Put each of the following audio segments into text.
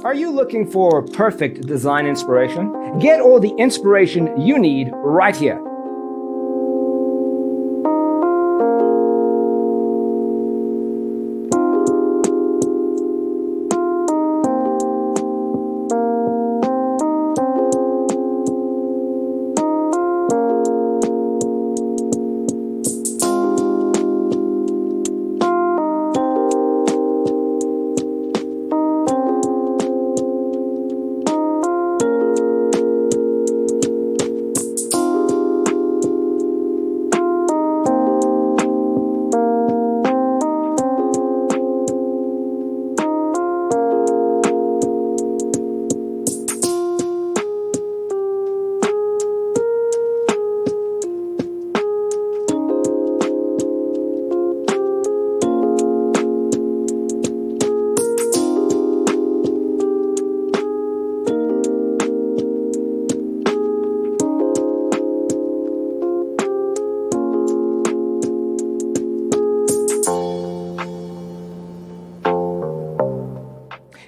Are you looking for perfect design inspiration? Get all the inspiration you need right here.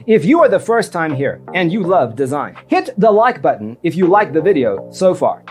If you are the first time here and you love design, hit the like button if you like the video so far.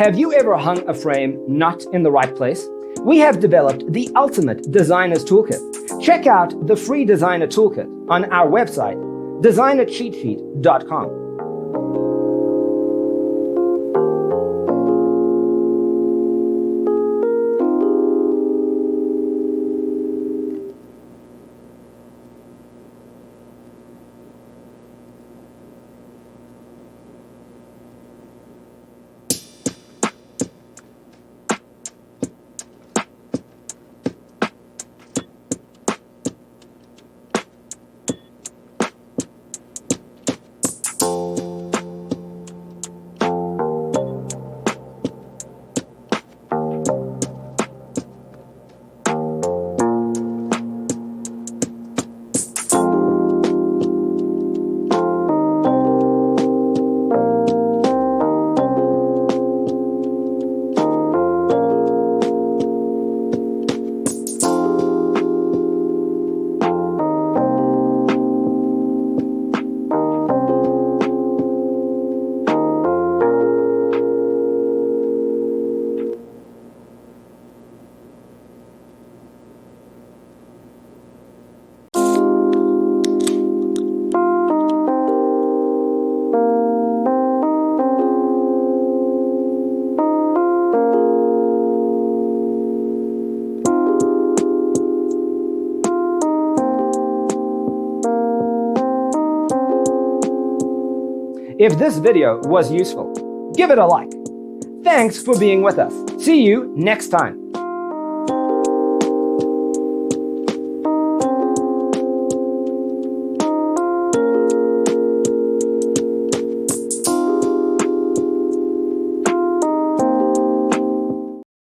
Have you ever hung a frame not in the right place? We have developed the ultimate designer's toolkit. Check out the free designer toolkit on our website, designercheatsheet.com. If this video was useful, give it a like. Thanks for being with us. See you next time.